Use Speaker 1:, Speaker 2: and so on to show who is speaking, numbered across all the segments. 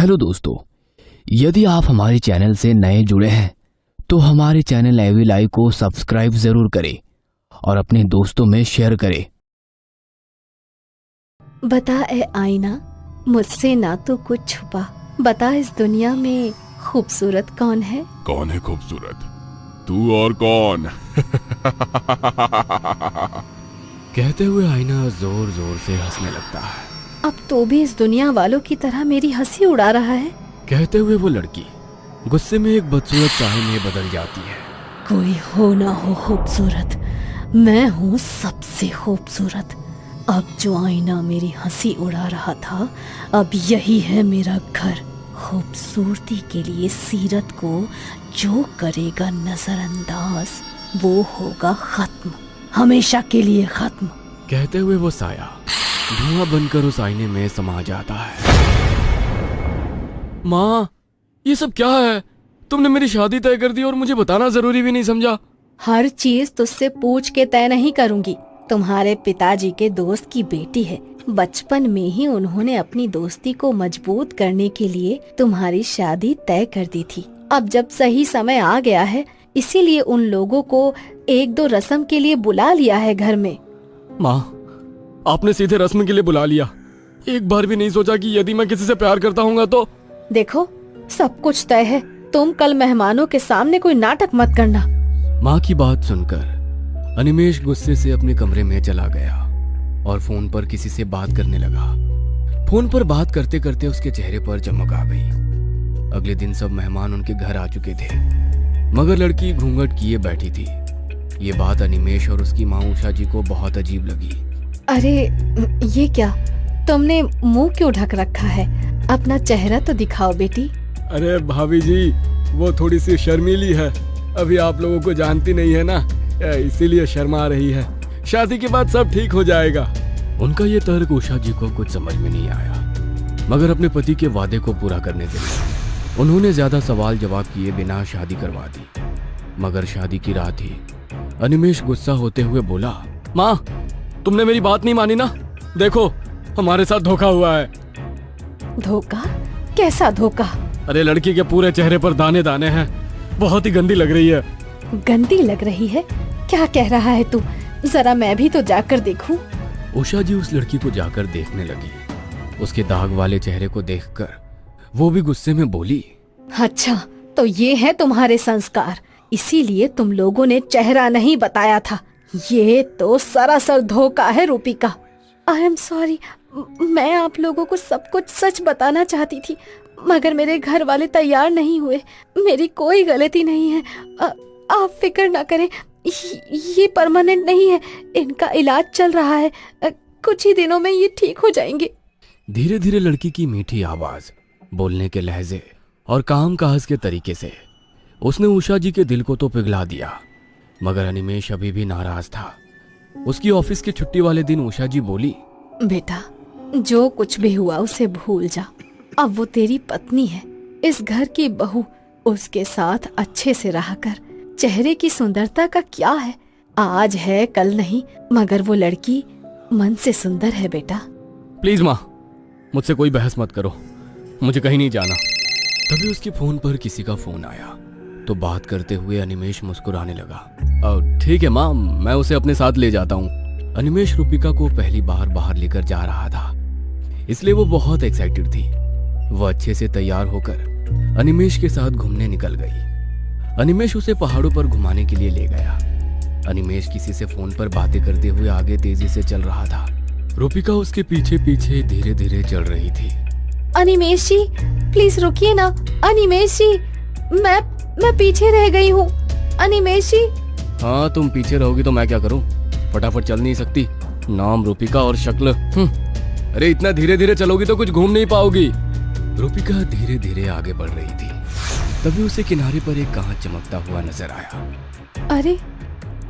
Speaker 1: Hello दोस्तों, यदि आप हमारे चैनल से नए जुड़े हैं तो हमारे चैनल एवी लाइव को सब्सक्राइब जरूर करें और अपने दोस्तों में शेयर करें।
Speaker 2: बता ए आईना, मुझसे ना तो कुछ छुपा, बता इस दुनिया में खूबसूरत कौन है?
Speaker 3: कौन है खूबसूरत? तू और कौन?
Speaker 1: कहते हुए आईना जोर जोर से हंसने लगता है।
Speaker 2: अब तो भी इस दुनिया वालों की तरह मेरी हंसी उड़ा रहा है।
Speaker 1: कहते हुए वो लड़की गुस्से में एक बदसूरत चाय में बदल जाती है।
Speaker 2: कोई हो ना हो खूबसूरत, मैं हूँ सबसे खूबसूरत। अब जो आईना मेरी हंसी उड़ा रहा था, अब यही है मेरा घर। खूबसूरती के लिए सीरत को जो करेगा नजरअंदाज, वो होगा खत्म, हमेशा के लिए खत्म।
Speaker 1: कहते हुए वो साया धुआं बनकर उस आईने में समा जाता है। माँ, ये सब क्या है? तुमने मेरी शादी तय कर दी और मुझे बताना जरूरी भी नहीं समझा।
Speaker 2: हर चीज तुझसे पूछ के तय नहीं करूंगी। तुम्हारे पिताजी के दोस्त की बेटी है। बचपन में ही उन्होंने अपनी दोस्ती को मजबूत करने के लिए तुम्हारी शादी तय कर दी थी। अब जब सही समय आ गया है, इसीलिए उन लोगों को एक दो रस्म के लिए बुला लिया है घर में।
Speaker 1: माँ, आपने सीधे रस्म के लिए बुला लिया, एक बार भी नहीं सोचा कि यदि मैं किसी से प्यार करता हूँ तो?
Speaker 2: देखो, सब कुछ तय है। तुम कल मेहमानों के सामने कोई नाटक मत करना।
Speaker 1: माँ की बात सुनकर अनिमेष गुस्से से अपने कमरे में चला गया और फोन पर किसी से बात करने लगा। फोन पर बात करते करते उसके चेहरे पर चमक आ गई। अगले दिन सब मेहमान उनके घर आ चुके थे, मगर लड़की घूंघट किए बैठी थी। ये बात अनिमेष और उसकी माँ उषा जी को बहुत अजीब लगी।
Speaker 2: अरे ये क्या, तुमने मुंह क्यों ढक रखा है? अपना चेहरा तो दिखाओ बेटी।
Speaker 4: अरे भाभी जी, वो थोड़ी सी शर्मीली है, अभी आप लोगों को जानती नहीं है ना, इसीलिए शर्मा रही है। शादी के बाद सब ठीक हो जाएगा।
Speaker 1: उनका ये तर्क उषा जी को कुछ समझ में नहीं आया, मगर अपने पति के वादे को पूरा करने के लिए उन्होंने ज्यादा सवाल जवाब किए बिना शादी करवा दी। मगर शादी की रात ही अनिमेष गुस्सा होते हुए बोला, माँ, तुमने मेरी बात नहीं मानी ना? देखो, हमारे साथ धोखा हुआ है।
Speaker 2: धोखा? कैसा धोखा?
Speaker 4: अरे लड़की के पूरे चेहरे पर दाने दाने हैं, बहुत ही गंदी लग रही है।
Speaker 2: गंदी लग रही है? क्या कह रहा है तू? जरा मैं भी तो जाकर देखूं।
Speaker 1: उषा जी उस लड़की को जाकर देखने लगी। उसके दाग वाले चेहरे को देखकर वो भी गुस्से में बोली,
Speaker 2: अच्छा, तो ये है तुम्हारे संस्कार, इसीलिए तुम लोगों ने चेहरा नहीं बताया था। ये तो सरासर धोखा है रूपिका। आई एम सॉरी, मैं आप लोगों को सब कुछ सच बताना चाहती थी, मगर मेरे घर वाले तैयार नहीं हुए। मेरी कोई गलती नहीं है। आप फिक्र ना करें, ये परमानेंट नहीं है, इनका इलाज चल रहा है, कुछ ही दिनों में ये ठीक हो जाएंगे।
Speaker 1: धीरे धीरे लड़की की मीठी आवाज, बोलने के लहजे और काम काज के तरीके से उसने उषा जी के दिल को तो पिघला दिया। मगर अनिमेष अभी भी नाराज था। उसकी ऑफिस की छुट्टी वाले दिन उषा जी बोली,
Speaker 2: बेटा, जो कुछ भी हुआ उसे भूल जा। अब वो तेरी पत्नी है, इस घर की बहू। उसके साथ अच्छे से रहा कर। चेहरे की सुंदरता का क्या है, आज है कल नहीं, मगर वो लड़की मन से सुंदर है बेटा।
Speaker 1: प्लीज माँ, मुझसे कोई बहस मत करो, मुझे कहीं नहीं जाना। तभी उसके फोन पर किसी का फोन आया तो बात करते हुए अनिमेष मुस्कुराने लगा। ठीक है माँ, मैं उसे अपने साथ ले जाता हूँ। अनिमेष रूपिका को पहली बार बाहर लेकर जा रहा था, इसलिए वो बहुत एक्साइटेड थी। वो अच्छे से तैयार होकर अनिमेष के साथ घूमने निकल गई। अनिमेष उसे पहाड़ों पर घुमाने के लिए ले गया। अनिमेष किसी से फोन पर बातें करते हुए आगे तेजी से चल रहा था। रूपिका उसके पीछे पीछे धीरे धीरे चल रही थी।
Speaker 2: अनिमेष जी, प्लीज रुकिए ना। अनिमेष जी, मैं पीछे रह गई हूँ। अनिमेष जी।
Speaker 1: हाँ, तुम पीछे रहोगी तो मैं क्या करूँ? फटाफट चल नहीं सकती? नाम रूपिका और शक्ल। अरे इतना धीरे धीरे चलोगी तो कुछ घूम नहीं पाओगी। रूपिका धीरे धीरे आगे बढ़ रही थी। तभी उसे किनारे पर एक कांच चमकता हुआ नजर आया।
Speaker 2: अरे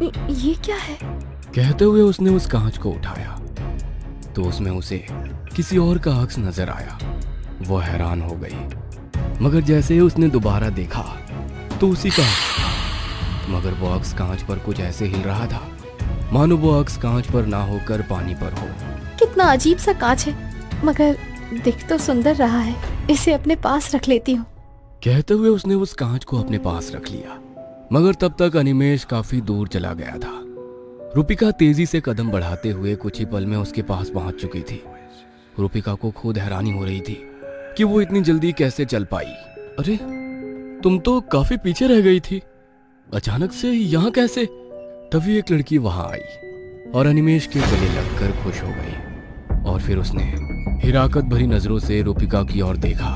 Speaker 2: ये क्या है?
Speaker 1: कहते हुए उसने उस कांच को उठाया तो उसमें उसे किसी और का अक्स नजर आया। वो हैरान हो गई, मगर जैसे ही उसने दोबारा देखा तो उसी का अक्स था। मगर वो अक्स कांच पर कुछ ऐसे हिल रहा था मानो वो अक्स कांच पर ना होकर पानी पर हो।
Speaker 2: कितना अजीब सा कांच है, मगर दिख तो सुंदर रहा है। इसे अपने पास रख लेती हूँ।
Speaker 1: कहते हुए उसने उस कांच को अपने पास रख लिया, मगर तब तक अनिमेश काफी दूर चला गया था। रूपिका तेजी से कदम बढ़ाते हुए कुछ ही पल में उसके पास पहुंच चुकी थी। रूपिका को खुद हैरानी हो रही थी कि वो इतनी जल्दी कैसे चल पाई। अरे तुम तो काफी पीछे रह गई थी, अचानक से यहाँ कैसे? तभी एक लड़की वहां आई और अनिमेश के गले लगकर खुश हो गई, और फिर उसने हिराकत भरी नजरों से रूपिका की ओर देखा।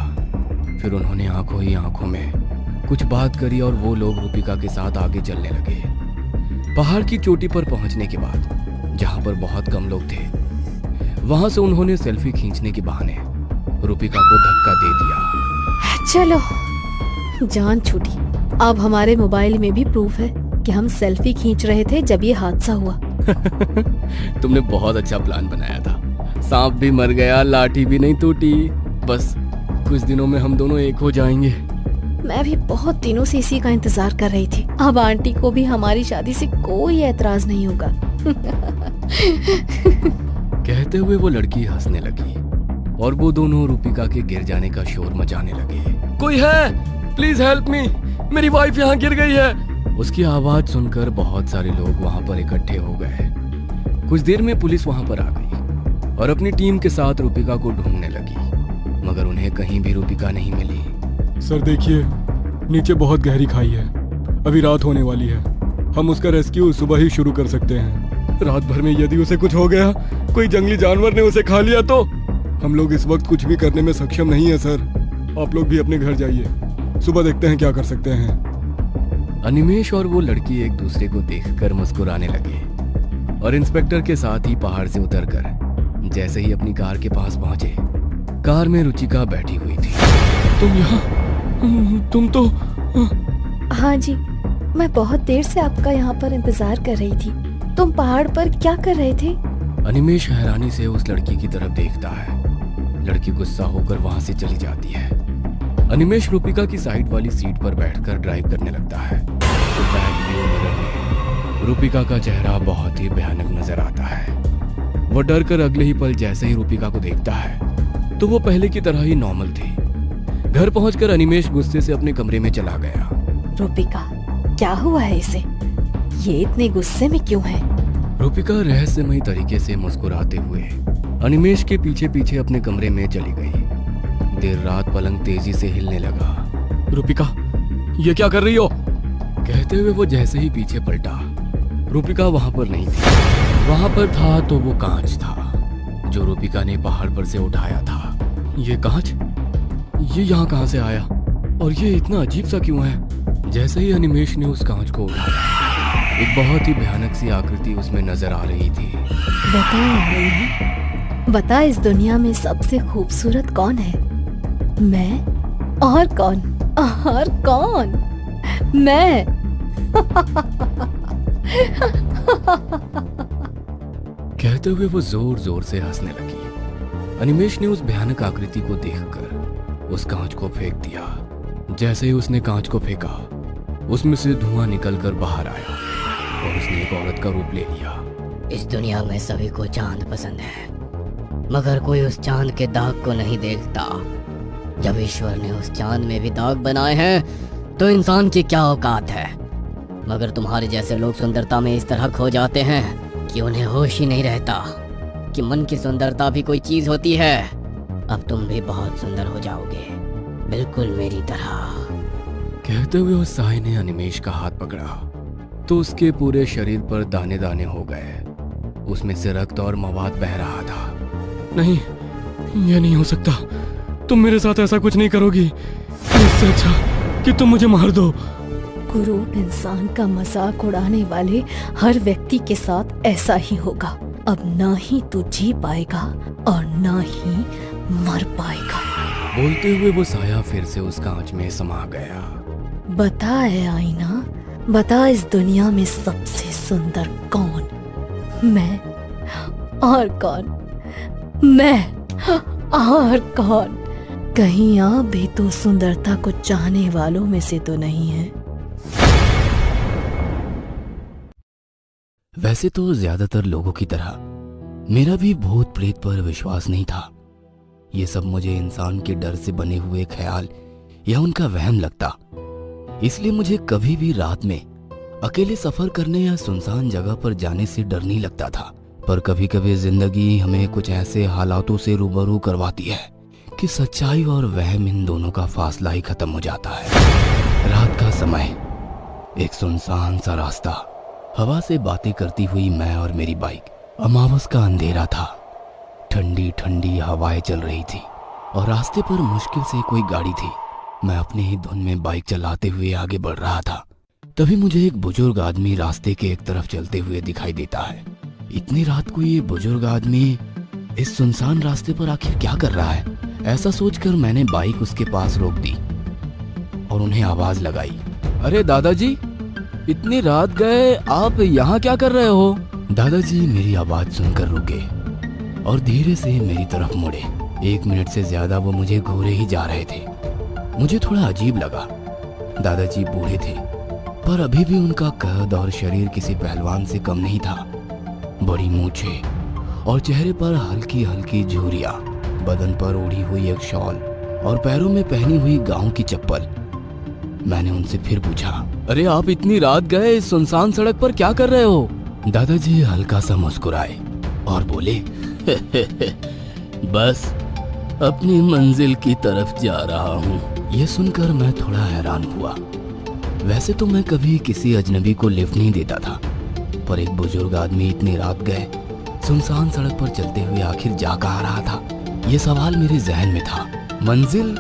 Speaker 1: फिर उन्होंने आंखों ही आंखों में कुछ बात करी और वो लोग रूपिका के साथ आगे चलने लगे। पहाड़ की चोटी पर पहुंचने के बाद, जहां पर बहुत कम लोग थे, वहां से उन्होंने सेल्फी खींचने के बहाने रूपिका को धक्का दे दिया।
Speaker 2: चलो, जान छूटी। अब हमारे मोबाइल में भी प्रूफ है कि हम सेल्फी खींच रहे थे जब ये हादसा हुआ।
Speaker 1: तुमने बहुत अच्छा प्लान बनाया था। सांप भी मर गया, लाठी भी नहीं टूटी। बस कुछ दिनों में हम दोनों एक हो जाएंगे।
Speaker 2: मैं भी बहुत दिनों से इसी का इंतजार कर रही थी। अब आंटी को भी हमारी शादी से कोई ऐतराज नहीं होगा।
Speaker 1: कहते हुए वो लड़की हंसने लगी और वो दोनों रूपिका के गिर जाने का शोर मचाने लगे। कोई है? प्लीज हेल्प मी, मेरी वाइफ यहाँ गिर गई है। उसकी आवाज सुनकर बहुत सारे लोग वहां पर इकट्ठे हो गए। कुछ देर में पुलिस वहां पर आ गई और अपनी टीम के साथ रूपिका को ढूंढने लगी, मगर उन्हें कहीं भी रूपिका नहीं मिली।
Speaker 4: सर देखिए, नीचे बहुत गहरी खाई है, अभी रात होने वाली है। हम उसका रेस्क्यू सुबह ही शुरू कर सकते हैं। रात भर में यदि उसे कुछ हो गया, कोई जंगली जानवर ने उसे खा लिया तो हम लोग इस वक्त कुछ भी करने में सक्षम नहीं है। सर आप लोग भी अपने घर जाइए, सुबह देखते हैं क्या कर सकते हैं।
Speaker 1: अनिमेश और वो लड़की एक दूसरे को देखकर मुस्कुराने लगे और इंस्पेक्टर के साथ ही पहाड़ से उतरकर जैसे ही अपनी कार के पास पहुंचे, कार में रुचिका बैठी हुई थी।
Speaker 4: तुम यहाँ? तुम तो
Speaker 2: हाँ जी, मैं बहुत देर से आपका यहाँ पर इंतजार कर रही थी। तुम पहाड़ पर क्या कर रहे थे?
Speaker 1: अनिमेश हैरानी से उस लड़की की तरफ देखता है। लड़की गुस्सा होकर वहां से चली जाती है। अनिमेश रूपिका की साइड वाली सीट पर बैठकर ड्राइव करने लगता है। तो बैक व्यू मिरर में रूपिका का चेहरा बहुत ही भयानक नजर आता है। वो डर कर अगले ही पल जैसे ही रूपिका को देखता है तो वो पहले की तरह ही नॉर्मल थी। घर पहुंचकर अनिमेश गुस्से से अपने कमरे में चला गया।
Speaker 2: रूपिका, क्या हुआ है इसे? ये इतने गुस्से में क्यों है?
Speaker 1: रूपिका रहस्यमयी तरीके से मुस्कुराते हुए अनिमेश के पीछे पीछे अपने कमरे में चली गई। देर रात पलंग तेजी से हिलने लगा।
Speaker 4: रूपिका, ये क्या कर रही हो?
Speaker 1: कहते हुए वो जैसे ही पीछे पलटा, रूपिका वहां पर नहीं थी। वहां पर था तो वो कांच था जो रूपिका ने पहाड़ पर से उठाया था।
Speaker 4: ये कांच? ये यहाँ कहाँ से आया और ये इतना अजीब सा क्यों है?
Speaker 1: जैसे ही अनिमेश ने उस कांच को उठाया, एक बहुत ही भयानक सी आकृति उसमें नजर आ रही थी।
Speaker 2: बता, इस दुनिया में सबसे खूबसूरत कौन है? मैं? और कौन? और कौन? मैं।
Speaker 1: कहते हुए वो जोर जोर से हंसने लगी। अनिमेश ने उस भयानक आकृति को देखकर उस कांच को फेंक दिया। जैसे ही उसने कांच को फेंका, उसमें से धुआं निकलकर बाहर आया और उसने एक औरत का रूप ले लिया।
Speaker 5: इस दुनिया में सभी को चांद पसंद है, मगर कोई उस चांद के दाग को नहीं देखता। जब ईश्वर ने उस चांद में भी दाग बनाए हैं तो इंसान की क्या औकात है। मगर तुम्हारे जैसे लोग सुंदरता में इस तरह खो जाते हैं कि उन्हें होश ही नहीं रहता कि मन की सुंदरता भी कोई चीज होती है। अब तुम भी बहुत सुंदर हो जाओगे, बिल्कुल मेरी तरह।
Speaker 1: कहते हुए उस साई ने अनिमेश का हाथ पकड़ा तो उसके पूरे शरीर पर दाने दाने हो गए। उसमें से रक्त और मवाद बह रहा था।
Speaker 4: नहीं, ये नहीं हो सकता। तुम मेरे साथ ऐसा कुछ नहीं करोगी। इससे अच्छा कि तुम मुझे मार दो।
Speaker 2: कुरूप इंसान का मजाक उड़ाने वाले हर व्यक्ति के साथ ऐसा ही होगा। अब ना ही तू जी पाएगा और ना ही मर पाएगा।
Speaker 1: बोलते हुए वो साया फिर से उस कांच में समा गया।
Speaker 2: बता ए आईना, बता इस दुनिया में सबसे सुंदर कौन? मैं। और कौन? मैं। और कौन? कहीं आप भी तो सुंदरता को चाहने वालों में से तो नहीं है?
Speaker 1: वैसे तो ज्यादातर लोगों की तरह मेरा भी भूत प्रेत पर विश्वास नहीं था, ये सब मुझे इंसान के डर से बने हुए ख्याल या उनका वहम लगता। इसलिए मुझे कभी भी रात में अकेले सफर करने या सुनसान जगह पर जाने से डर नहीं लगता था। पर कभी कभी जिंदगी हमें कुछ ऐसे हालातों से रूबरू करवाती है कि सच्चाई और वहम इन दोनों का फासला ही खत्म हो जाता है। रात का समय, एक सुनसान सा रास्ता, हवा से बातें करती हुई मैं और मेरी बाइक। अमावस का अंधेरा था, ठंडी ठंडी हवाएं चल रही थी और रास्ते पर मुश्किल से कोई गाड़ी थी। मैं अपने ही धुन में बाइक चलाते हुए आगे बढ़ रहा था। तभी मुझे एक बुजुर्ग आदमी रास्ते के एक तरफ चलते हुए दिखाई देता है। इतनी रात को ये बुजुर्ग आदमी इस सुनसान रास्ते पर आखिर क्या कर रहा है? ऐसा सोचकर मैंने बाइक उसके पास रोक दी और उन्हें आवाज लगाई, अरे दादाजी, इतनी रात गए, आप यहाँ क्या कर रहे हो? दादाजी मेरी आवाज सुनकर रुके और धीरे से मेरी तरफ मुड़े। 1 मिनट से ज्यादा वो मुझे घूरे ही जा रहे थे। मुझे थोड़ा अजीब लगा। दादाजी बूढ़े थे, पर अभी भी उनका कद और शरीर किसी पहलवान से कम नहीं था। बड़ी मूछें और चेहरे पर हल्की हल्की झुर्रियां, बदन पर ओढ़ी हुई एक शॉल और पैरों में पहनी हुई गांव की चप्पल। मैंने उनसे फिर पूछा, अरे आप इतनी रात गए इस सुनसान सड़क पर क्या कर रहे हो? दादाजी हल्का सा मुस्कुराए और बोले, बस अपनी मंजिल की तरफ जा रहा हूँ। ये सुनकर मैं थोड़ा हैरान हुआ। वैसे तो मैं कभी किसी अजनबी को लिफ्ट नहीं देता था, पर एक बुजुर्ग आदमी इतनी रात गए सुनसान सड़क पर चलते हुए आखिर जा कहाँ रहा था? ये सवाल मेरे जहन में था। मंजिल?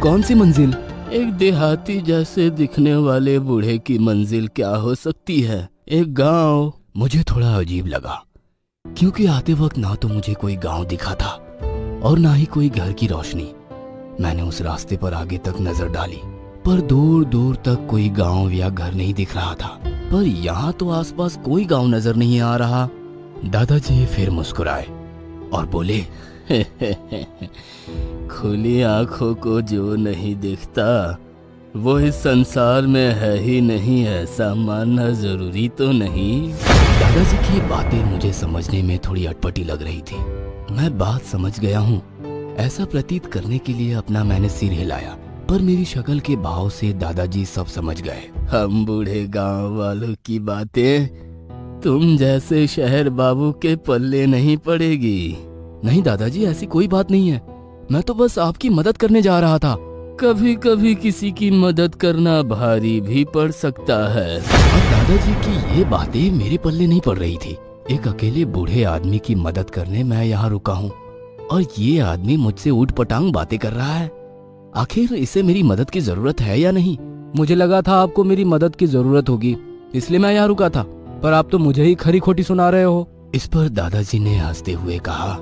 Speaker 1: कौन सी मंजिल? एक देहाती जैसे दिखने वाले बूढ़े की मंजिल क्या हो सकती है? एक गांव। मुझे थोड़ा अजीब लगा, क्योंकि आते वक्त ना तो मुझे कोई गांव दिखा था और ना ही कोई घर की रोशनी। मैंने उस रास्ते पर आगे तक नजर डाली, पर दूर दूर तक कोई गांव या घर नहीं दिख रहा था। पर यहाँ तो आसपास कोई गांव नजर नहीं आ रहा। दादाजी फिर मुस्कुराए और बोले, खुली आंखों को जो नहीं दिखता वो इस संसार में है ही नहीं, ऐसा मानना जरूरी तो नहीं। दादाजी की बातें मुझे समझने में थोड़ी अटपटी लग रही थी। मैं बात समझ गया हूँ, ऐसा प्रतीत करने के लिए अपना मैंने सिर हिलाया, पर मेरी शक्ल के भाव से दादाजी सब समझ गए। हम बूढ़े गांव वालों की बातें तुम जैसे शहर बाबू के पल्ले नहीं पड़ेगी। नहीं दादाजी, ऐसी कोई बात नहीं है, मैं तो बस आपकी मदद करने जा रहा था। कभी कभी किसी की मदद करना भारी भी पड़ सकता है। और दादाजी की ये बातें मेरे पल्ले नहीं पड़ रही थी। एक अकेले बूढ़े आदमी की मदद करने मैं यहाँ रुका हूँ और ये आदमी मुझसे ऊट पटांग बातें कर रहा है। आखिर इसे मेरी मदद की जरूरत है या नहीं? मुझे लगा था आपको मेरी मदद की जरूरत होगी, इसलिए मैं यहाँ रुका था, पर आप तो मुझे ही खरी खोटी सुना रहे हो। इस पर दादाजी ने हंसते हुए कहा,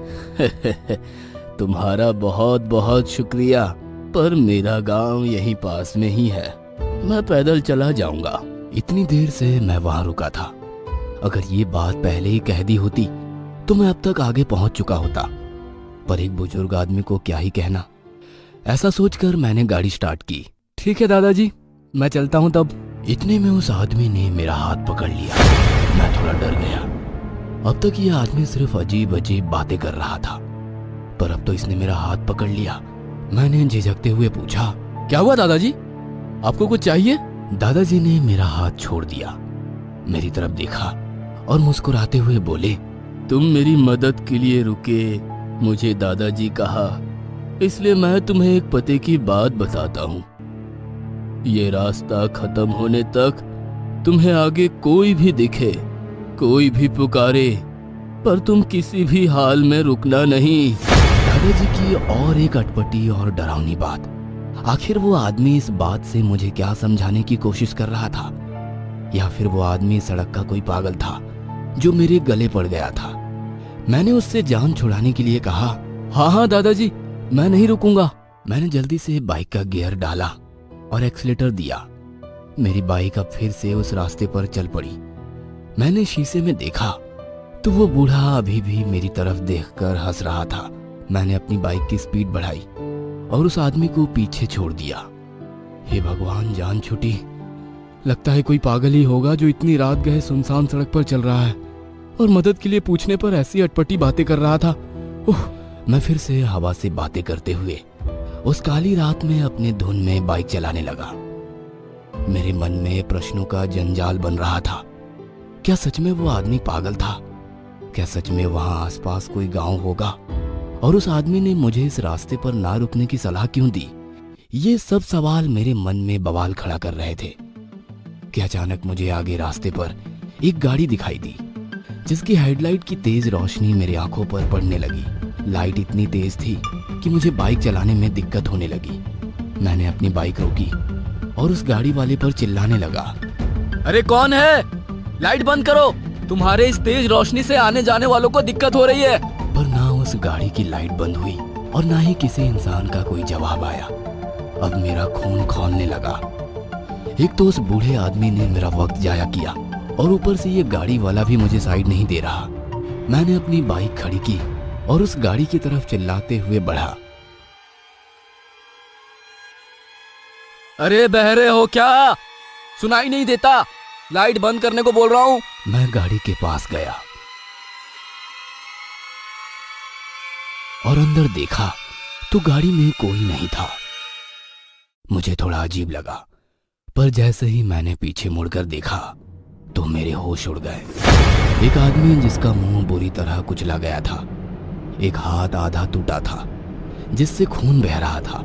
Speaker 1: तुम्हारा बहुत बहुत शुक्रिया, पर मेरा गांव यहीं पास में ही है, मैं पैदल चला जाऊंगा। इतनी देर से मैं वहां रुका था। अगर ये बात पहले ही कह दी होती तो मैं अब तक आगे पहुंच चुका होता, पर एक बुजुर्ग आदमी को क्या ही कहना। ऐसा सोचकर मैंने गाड़ी स्टार्ट की। ठीक है दादाजी, मैं चलता हूँ तब। इतने में उस आदमी ने मेरा हाथ पकड़ लिया। मैं थोड़ा डर गया। अब तक ये आदमी सिर्फ अजीब अजीब बातें कर रहा था, पर अब तो इसने मेरा हाथ पकड़ लिया। मैंने झिझकते हुए पूछा, क्या हुआ दादाजी, आपको कुछ चाहिए? दादाजी ने मेरा हाथ छोड़ दिया, मेरी तरफ देखा और मुस्कुराते हुए बोले, तुम मेरी मदद के लिए रुके, मुझे दादाजी कहा, इसलिए मैं तुम्हें एक पते की बात बताता हूँ। ये रास्ता खत्म होने तक तुम्हें आगे कोई भी दिखे, कोई भी पुकारे, पर तुम किसी भी हाल में रुकना नहीं। दादाजी की और एक अटपटी और डरावनी बात। आखिर वो आदमी इस बात से मुझे क्या समझाने की कोशिश कर रहा था? या फिर वो आदमी सड़क का कोई पागल था जो मेरे गले पड़ गया था? मैंने उससे जान छुड़ाने के लिए कहा, हाँ दादाजी, मैं नहीं रुकूंगा। मैंने जल्दी से बाइक का गियर डाला और एक्सीलेटर दिया। मेरी बाइक अब फिर से उस रास्ते पर चल पड़ी। मैंने शीशे में देखा तो वो बूढ़ा अभी भी मेरी तरफ देखकर हंस रहा था। मैंने अपनी बाइक की स्पीड बढ़ाई और उस आदमी को पीछे छोड़ दिया। हे भगवान, जान छूटी। लगता है कोई पागल ही होगा जो इतनी रात गए सुनसान सड़क पर चल रहा है और मदद के लिए पूछने पर ऐसी अटपटी बातें कर रहा था। मैं फिर से हवा से बातें करते हुए उस काली रात में अपने धुन में बाइक चलाने लगा। मेरे मन में प्रश्नों का जंजाल बन रहा था। क्या सच में वो आदमी पागल था? क्या सच में वहां आसपास कोई गांव होगा? और उस आदमी ने मुझे इस रास्ते पर ना रुकने की सलाह क्यों दी? ये सब सवाल मेरे मन में बवाल खड़ा कर रहे थे कि अचानक मुझे आगे रास्ते पर एक गाड़ी दिखाई दी, जिसकी हेडलाइट की तेज रोशनी मेरी आंखों पर पड़ने लगी। लाइट इतनी तेज थी कि मुझे बाइक चलाने में दिक्कत होने लगी। मैंने अपनी बाइक रोकी और उस गाड़ी वाले पर चिल्लाने लगा, अरे कौन है? लाइट बंद करो, तुम्हारे इस तेज रोशनी से आने जाने वालों को दिक्कत हो रही है। पर ना उस गाड़ी की लाइट बंद हुई और ना ही किसी इंसान का कोई जवाब आया। अब मेरा खून खौलने लगा। एक तो उस बूढ़े आदमी ने मेरा वक्त जाया किया और ऊपर से ये गाड़ी वाला भी मुझे साइड नहीं दे रहा। मैंने अपनी बाइक खड़ी की और उस गाड़ी की तरफ चिल्लाते हुए बढ़ा, अरे बहरे हो क्या? सुनाई नहीं देता? लाइट बंद करने को बोल रहा हूं। मैं गाड़ी के पास गया और अंदर देखा तो गाड़ी में कोई नहीं था। मुझे थोड़ा अजीब लगा, पर जैसे ही मैंने पीछे मुड़कर देखा तो मेरे होश उड़ गए। एक आदमी जिसका मुंह बुरी तरह कुचला गया था, एक हाथ आधा टूटा था जिससे खून बह रहा था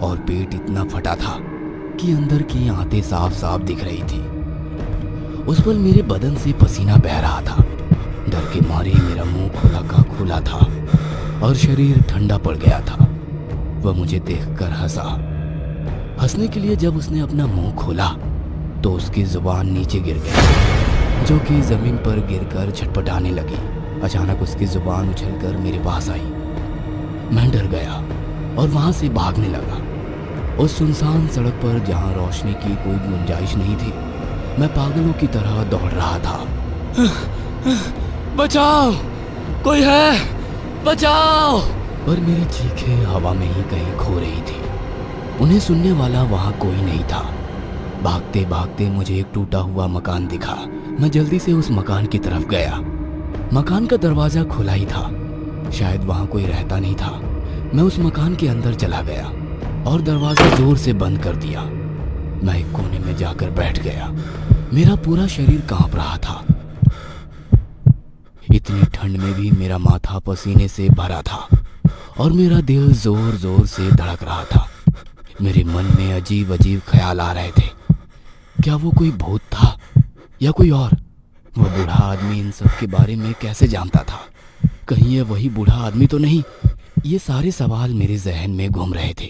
Speaker 1: और पेट इतना फटा था कि अंदर की आंतें साफ साफ दिख रही थी। उस पर मेरे बदन से पसीना बह रहा था। डर के मारे मेरा मुंह खुला का खुला था और शरीर ठंडा पड़ गया था। वह मुझे देखकर हंसा। हंसने के लिए जब उसने अपना मुंह खोला तो उसकी जुबान नीचे गिर गई, जो कि जमीन पर गिरकर छटपटाने लगी। अचानक उसकी जुबान उछलकर मेरे पास आई। मैं डर गया और वहां से भागने लगा। उस सुनसान सड़क पर जहां रोशनी की कोई गुंजाइश नहीं थी, मैं पागलों की तरह दौड़ रहा था। बचाओ, कोई है, बचाओ! पर मेरी चीखें हवा में ही कहीं खो रही थी। उन्हें सुनने वाला वहां कोई नहीं था। भागते भागते मुझे एक टूटा हुआ मकान दिखा। मैं जल्दी से उस मकान की तरफ गया। मकान का दरवाजा खुला ही था, शायद वहां कोई रहता नहीं था। मैं उस मकान के अंदर चला गया और दरवाजा जोर से बंद कर दिया। मैं एक कोने में जाकर बैठ गया। मेरा पूरा शरीर कांप रहा था। इतनी ठंड में भी मेरा माथा पसीने से भरा था और मेरा दिल जोर जोर से धड़क रहा था। मेरे मन में अजीब अजीब ख्याल आ रहे थे। क्या वो कोई भूत था या कोई और? वह बूढ़ा आदमी इन सब के बारे में कैसे जानता था? कहीं ये वही बूढ़ा आदमी तो नहीं? ये सारे सवाल मेरे जहन में घूम रहे थे।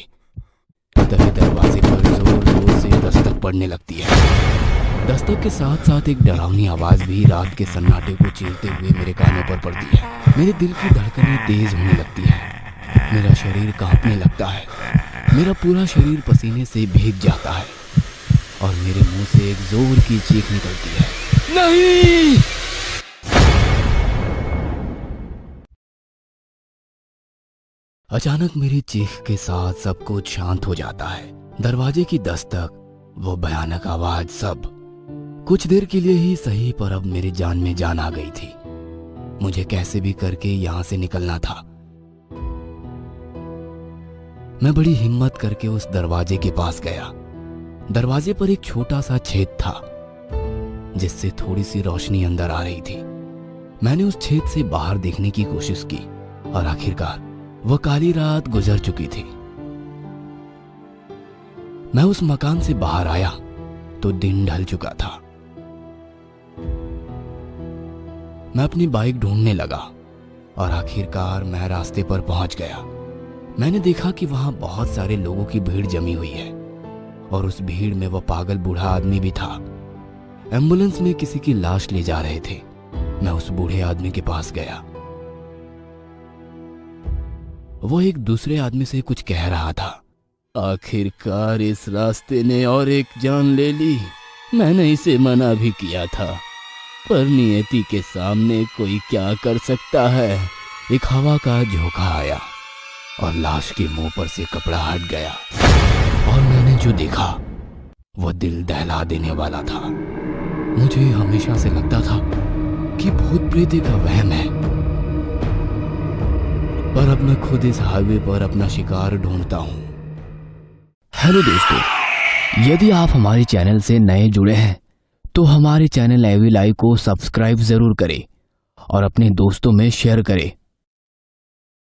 Speaker 1: तभी दरवाजे पर जोर जोर से दस्तक पड़ने लगती है। दस्तक के साथ साथ एक डरावनी आवाज भी रात के सन्नाटे को चीरते हुए मेरे कानों पर पड़ती है। मेरे दिल की धड़कनें तेज होने लगती है। मेरा शरीर कांपने लगता है। मेरा पूरा शरीर पसीने से भीग जाता है और मेरे मुंह से एक जोर की चीख निकलती है, नहीं! अचानक मेरी चीख के साथ सब कुछ शांत हो जाता है। दरवाजे की दस्तक, वो भयानक आवाज, सब कुछ देर के लिए ही सही, पर अब मेरी जान में जान आ गई थी। मुझे कैसे भी करके यहां से निकलना था। मैं बड़ी हिम्मत करके उस दरवाजे के पास गया। दरवाजे पर एक छोटा सा छेद था जिससे थोड़ी सी रोशनी अंदर आ रही थी। मैंने उस छेद से बाहर देखने की कोशिश की और आखिरकार वह काली रात गुजर चुकी थी। मैं उस मकान से बाहर आया तो दिन ढल चुका था। मैं अपनी बाइक ढूंढने लगा और आखिरकार मैं रास्ते पर पहुंच गया। मैंने देखा कि वहां बहुत सारे लोगों की भीड़ जमी हुई है और उस भीड़ में वह पागल बूढ़ा आदमी भी था। एम्बुलेंस में किसी की लाश ले जा रहे थे। मैं उस बूढ़े आदमी के पास गया। वो एक दूसरे आदमी से कुछ कह रहा था। आखिरकार इस रास्ते ने और एक जान ले ली। मैंने इसे मना भी किया था, पर नियति के सामने कोई क्या कर सकता है। एक हवा का झोंका आया और लाश के मुंह पर से कपड़ा हट गया और मैंने जो देखा वह दिल दहला देने वाला था। मुझे हमेशा से लगता था कि भूत प्रेत का वहम है, पर अब मैं खुद इस हाईवे पर अपना शिकार ढूंढता हूँ। हेलो दोस्तों, यदि आप हमारे चैनल से नए जुड़े हैं तो हमारे चैनल एवी लाइव को सब्सक्राइब जरूर करें और अपने दोस्तों में शेयर करें